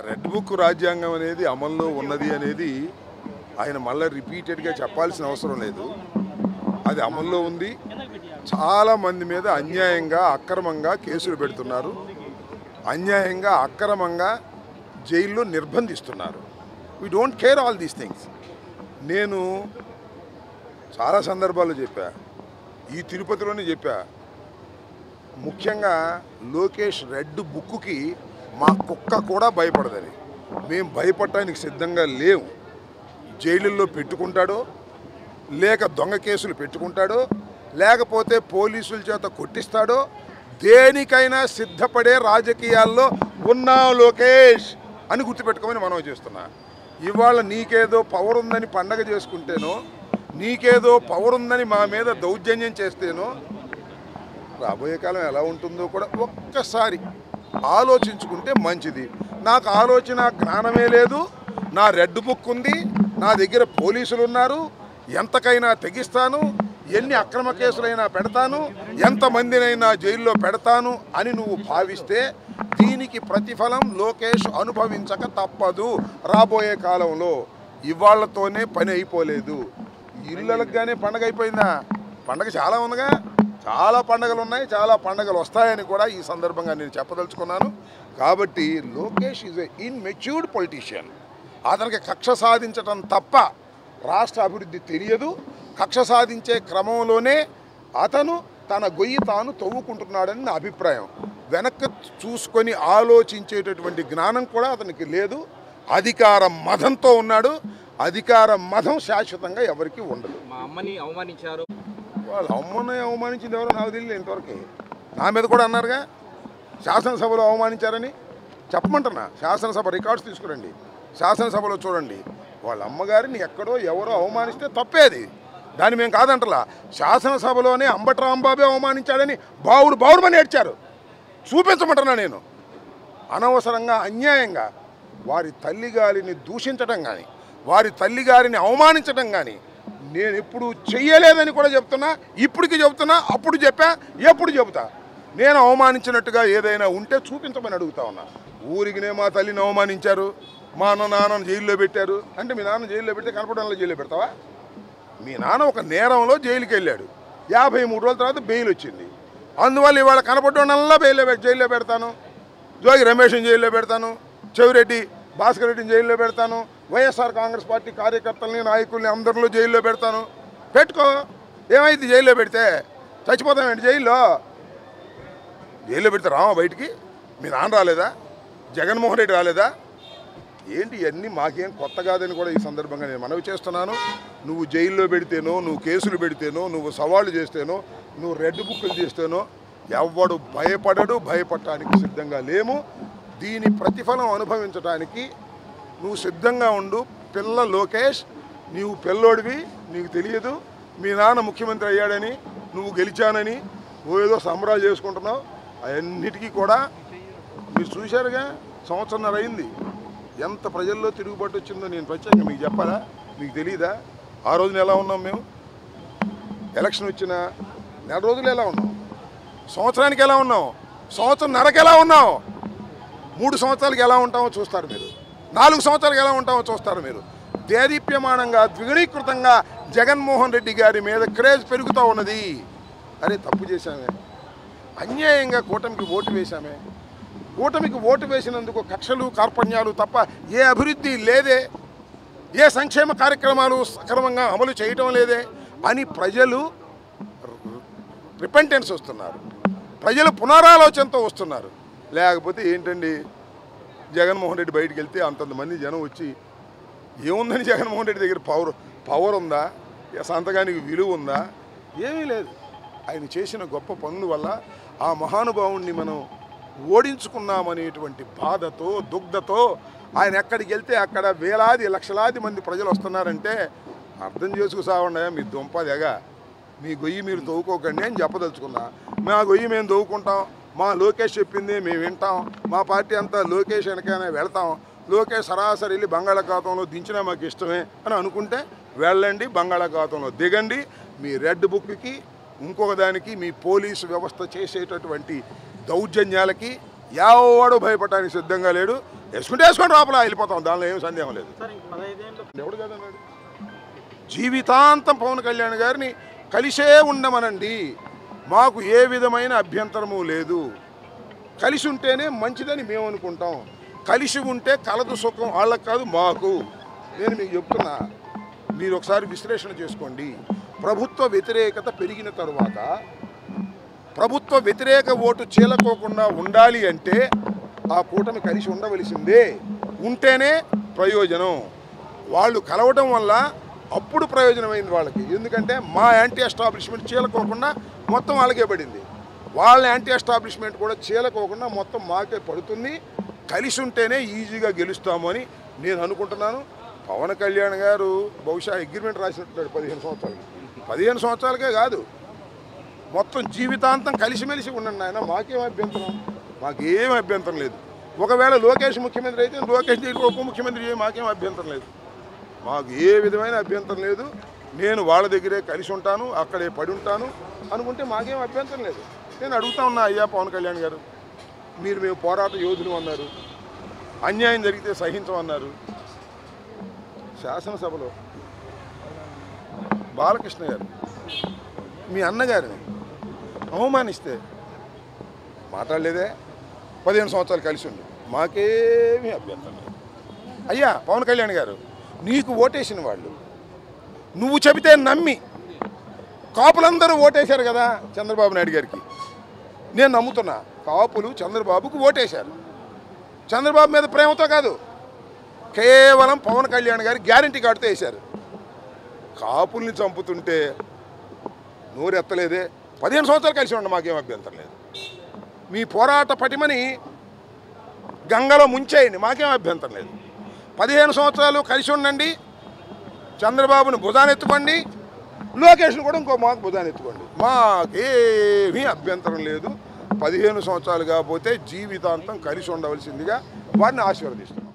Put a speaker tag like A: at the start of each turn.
A: Red book రాజ్యాంగం అనేది అమల్లో ఉన్నది అనేది ఆయన మళ్ళీ రిపీటెడ్గా చెప్పాల్సిన అవసరం లేదు. అది అమల్లో ఉంది. చాలామంది మీద అన్యాయంగా అక్రమంగా కేసులు పెడుతున్నారు, అన్యాయంగా అక్రమంగా జైల్లో నిర్బంధిస్తున్నారు. We don't care all these things. నేను చాలా సందర్భాల్లో చెప్పా, ఈ తిరుపతిలోనే చెప్పా, ముఖ్యంగా లోకేష్ రెడ్ బుక్కి మా కుక్క కూడా భయపడదని. మేము భయపడటానికి సిద్ధంగా లేవు. జైలుల్లో పెట్టుకుంటాడో, లేక దొంగ కేసులు పెట్టుకుంటాడో, లేకపోతే పోలీసుల చేత కొట్టిస్తాడో, దేనికైనా సిద్ధపడే రాజకీయాల్లో ఉన్నావు లోకేష్ అని గుర్తుపెట్టుకోమని మనం చేస్తున్నా. ఇవాళ నీకేదో పవర్ ఉందని పండగ చేసుకుంటేనో, నీకేదో పవర్ ఉందని మా మీద దౌర్జన్యం చేస్తేనో రాబోయే కాలం ఎలా ఉంటుందో కూడా ఒక్కసారి ఆలోచించుకుంటే మంచిది. నాకు ఆలోచన జ్ఞానమే లేదు. నా రెడ్ బుక్ ఉంది, నా దగ్గర పోలీసులు ఉన్నారు, ఎంతకైనా తెగిస్తాను, ఎన్ని అక్రమ కేసులైనా పెడతాను, ఎంతమందినైనా జైల్లో పెడతాను అని నువ్వు భావిస్తే దీనికి ప్రతిఫలం లోకేష్ అనుభవించక తప్పదు రాబోయే కాలంలో. ఇవాళ్లతోనే పని అయిపోలేదు. ఇళ్ళకి పండగ అయిపోయిందా? పండగ చాలా ఉందిగా, చాలా పండగలు ఉన్నాయి, చాలా పండగలు వస్తాయని కూడా ఈ సందర్భంగా నేను చెప్పదలుచుకున్నాను. కాబట్టి Lokesh is a immatured politician. అతనికి కక్ష సాధించటం తప్ప రాష్ట్ర అభివృద్ధి తెలియదు. కక్ష సాధించే క్రమంలోనే అతను తన గొయ్యి తాను తవ్వుకుంటున్నాడని నా అభిప్రాయం. వెనక్కి చూసుకొని ఆలోచించేటటువంటి జ్ఞానం కూడా అతనికి లేదు. అధికార మదంతో ఉన్నాడు. అధికార మదం శాశ్వతంగా ఎవరికి ఉండదు.
B: మా అమ్మని అవమానించారు.
A: వాళ్ళ అమ్మని అవమానించింది ఎవరో నాకు తెలియదు ఇంతవరకు. నా మీద కూడా అన్నారుగా శాసనసభలో అవమానించారని. చెప్పమంటున్నా, శాసనసభ రికార్డ్స్ తీసుకురండి, శాసనసభలో చూడండి. వాళ్ళ అమ్మగారిని ఎక్కడో ఎవరో అవమానిస్తే తప్పేది, దాన్ని మేము కాదంటలా. శాసనసభలోనే అంబటి రాంబాబే అవమానించాడని బావుడు ఏడ్చారు. చూపించమంటున్నా నేను. అనవసరంగా అన్యాయంగా వారి తల్లిగారిని దూషించడం కానీ, వారి తల్లిగారిని అవమానించడం కానీ నేను ఎప్పుడు చెయ్యలేదని కూడా చెప్తున్నా. ఇప్పటికి చెబుతున్నా, అప్పుడు చెప్పా, ఎప్పుడు చెబుతా. నేను అవమానించినట్టుగా ఏదైనా ఉంటే చూపించమని అడుగుతా ఉన్నా. ఊరికినే మా తల్లిని అవమానించారు, మా నాన్నను జైల్లో పెట్టారు అంటే మీ నాన్న జైల్లో పెడితే కనపడంలో జైల్లో పెడతావా? మీ నాన్న ఒక నేరంలో జైలుకి వెళ్ళాడు, 53 రోజుల తర్వాత బెయిల్ వచ్చింది. అందువల్ల ఇవాళ కనపడంలో జైల్లో పెడతాను, జోగి రమేష్ని జైల్లో పెడతాను, చెవిరెడ్డి భాస్కర్ రెడ్డిని జైల్లో పెడతాను, వైఎస్ఆర్ కాంగ్రెస్ పార్టీ కార్యకర్తల్ని నాయకుల్ని అందరిలో జైల్లో పెడతాను. పెట్టుకో, ఏమైంది? జైల్లో పెడితే చచ్చిపోతామేంటి? జైల్లో పెడితే రామా బయటికి? మీ నాన్న రాలేదా? జగన్మోహన్ రెడ్డి రాలేదా? ఏంటి ఇవన్నీ మాకేం కొత్త కాదని కూడా ఈ సందర్భంగా నేను మనవి చేస్తున్నాను. నువ్వు జైల్లో పెడితేనో, నువ్వు కేసులు పెడితేనో, నువ్వు సవాళ్ళు చేస్తేనో, నువ్వు రెడ్ బుక్లు చేస్తేనో ఎవడు భయపడడు. భయపడటానికి సిద్ధంగా లేము. దీని ప్రతిఫలం అనుభవించడానికి నువ్వు సిద్ధంగా ఉండు. పిల్ల లోకేష్, నీవు పిల్లోడివి, నీకు తెలియదు. మీ నాన్న ముఖ్యమంత్రి అయ్యాడని, నువ్వు గెలిచానని ఏదో సంబరాలు చేసుకుంటున్నావు. అవన్నిటికీ కూడా మీరు చూశారుగా, సంవత్సరంన్నర అయింది. ఎంత ప్రజల్లో తిరుగుబాటు వచ్చిందో నేను ప్రత్యేకంగా మీకు చెప్పాలా? మీకు తెలియదా? ఆ రోజున ఎలా ఉన్నాం మేము? ఎలక్షన్ వచ్చిన నెల రోజులు ఎలా ఉన్నాం? సంవత్సరానికి ఎలా ఉన్నాం? సంవత్సరంన్నరకు ఎలా ఉన్నాం? 3 సంవత్సరాలకి ఎలా ఉంటామో చూస్తారు మీరు. 4 సంవత్సరాలకు ఎలా ఉంటామో చూస్తారు మీరు. దేదీప్యమానంగా ద్విగుణీకృతంగా జగన్మోహన్ రెడ్డి గారి మీద క్రేజ్ పెరుగుతూ ఉన్నది. అరే తప్పు చేశామే, అన్యాయంగా కూటమికి ఓటు వేశామే, కూటమికి ఓటు వేసినందుకు కక్షలు కార్పణ్యాలు తప్ప ఏ అభివృద్ధి లేదే, ఏ సంక్షేమ కార్యక్రమాలు సక్రమంగా అమలు చేయటం లేదే అని ప్రజలు రిపెంటెన్స్ వస్తున్నారు. ప్రజలు పునరాలోచనతో వస్తున్నారు. లేకపోతే ఏంటండి, జగన్మోహన్ రెడ్డి బయటికి వెళ్తే అంతమంది జనం వచ్చి ఏముందని జగన్మోహన్ రెడ్డి దగ్గర పవర్ ఉందా? సంతకానికి విలువ ఉందా? ఏమీ లేదు. ఆయన చేసిన గొప్ప పనుల వల్ల ఆ మహానుభావుణ్ణి మనం ఓడించుకున్నామనేటువంటి బాధతో దుగ్ధతో ఆయన ఎక్కడికి వెళ్తే అక్కడ వేలాది లక్షలాది మంది ప్రజలు వస్తున్నారంటే అర్థం చేసుకుసావండి. మీ దుంపదెగా, మీ గొయ్యి మీరు తవ్వుకోకండి అని చెప్పదలుచుకున్నా. మా గొయ్యి మేము తవ్వుకుంటాం, మా లోకేష్ చెప్పింది మేము వింటాం, మా పార్టీ అంతా లోకేష్ వెనకనే వెళ్తాం, లోకేష్ సరాసరి వెళ్ళి బంగాళాఖాతంలో దించినా మాకు ఇష్టమే అని అనుకుంటే వెళ్ళండి, బంగాళాఖాతంలో దిగండి. మీ రెడ్ బుక్కి ఇంకొక దానికి మీ పోలీసు వ్యవస్థ చేసేటటువంటి దౌర్జన్యాలకి ఎవడు భయపడడానికి సిద్ధంగా లేడు. వేసుకొని లోపల వెళ్ళిపోతాం, దానిలో ఏం సందేహం లేదు. ఎవడు కదన్నాడు? జీవితాంతం పవన్ కళ్యాణ్ గారిని కలిసే ఉండమనండి, మాకు ఏ విధమైన అభ్యంతరము లేదు. కలిసి ఉంటేనే మంచిదని మేము అనుకుంటాం. కలిసి ఉంటే కలదు సుఖం వాళ్ళకు కాదు మాకు. నేను మీకు చెప్తున్నా, మీరు ఒకసారి విశ్లేషణ చేసుకోండి. ప్రభుత్వ వ్యతిరేకత పెరిగిన తరువాత ప్రభుత్వ వ్యతిరేక ఓటు చీలకోకుండా ఉండాలి అంటే ఆ కూటమి కలిసి ఉండవలసిందే. ఉంటేనే ప్రయోజనం. వాళ్ళు కలవడం వల్ల అప్పుడు ప్రయోజనమైంది వాళ్ళకి. ఎందుకంటే మా యాంటీ ఎస్టాబ్లిష్మెంట్ చీలకోకుండా మొత్తం వాళ్ళకే పడింది, వాళ్ళ యాంటీ ఎస్టాబ్లిష్మెంట్ కూడా చీలకోకుండా మొత్తం మాకే పడుతుంది. కలిసి ఉంటేనే ఈజీగా గెలుస్తాము అని నేను అనుకుంటున్నాను. పవన్ కళ్యాణ్ గారు బహుశా అగ్రిమెంట్ రాసినట్టున్నాడు 15 సంవత్సరాలు. 15 సంవత్సరాలకే కాదు, మొత్తం జీవితాంతం కలిసిమెలిసి ఉండండి ఆయన, మాకేం అభ్యంతరం, మాకేం అభ్యంతరం లేదు. ఒకవేళ లోకేష్ ముఖ్యమంత్రి అయితే లోకేష్ దగ్గర ఉప ముఖ్యమంత్రి చేయ, మాకేం అభ్యంతరం లేదు. మాకు ఏ విధమైన అభ్యంతరం లేదు. నేను వాళ్ళ దగ్గరే కలిసి ఉంటాను, అక్కడే పడి ఉంటాను అనుకుంటే మాకేం అభ్యంతరం లేదు. నేను అడుగుతా ఉన్నా, అయ్యా పవన్ కళ్యాణ్ గారు, మేము పోరాట యోధులు అన్నారు, అన్యాయం జరిగితే సహించమన్నారు. శాసనసభలో బాలకృష్ణ గారు మీ అన్నగారిని అవమానిస్తే మాట్లాడలేదే. 15 సంవత్సరాలు కలిసి ఉండి మాకేమీ అభ్యంతరం లేదు. అయ్యా పవన్ కళ్యాణ్ గారు, నీకు ఓటేసిన వాళ్ళు నువ్వు చెబితే నమ్మి కాపులందరూ ఓటేశారు కదా చంద్రబాబు నాయుడు గారికి. నేను నమ్ముతున్నా, కాపులు చంద్రబాబుకు ఓటేశారు. చంద్రబాబు మీద ప్రేమతో కాదు, కేవలం పవన్ కళ్యాణ్ గారి గ్యారంటీ కార్డుతో వేశారు. కాపుల్ని చంపుతుంటే నోరెత్తలేదే. 15 సంవత్సరాలు కలిసి ఉండ, మాకేం అభ్యంతరం లేదు. మీ పోరాట పటిమని గంగలో ముంచేయండి, మాకేం అభ్యంతరం లేదు. 15 సంవత్సరాలు కలిసి ఉండండి, చంద్రబాబుని భుజానెత్తుకోండి, లోకేష్ను కూడా ఇంకో మాకు భుజానెత్తుకోండి, మాకేమీ అభ్యంతరం లేదు. 15 సంవత్సరాలు కాకపోతే జీవితాంతం కలిసి ఉండవలసిందిగా వారిని ఆశీర్వదిస్తాం.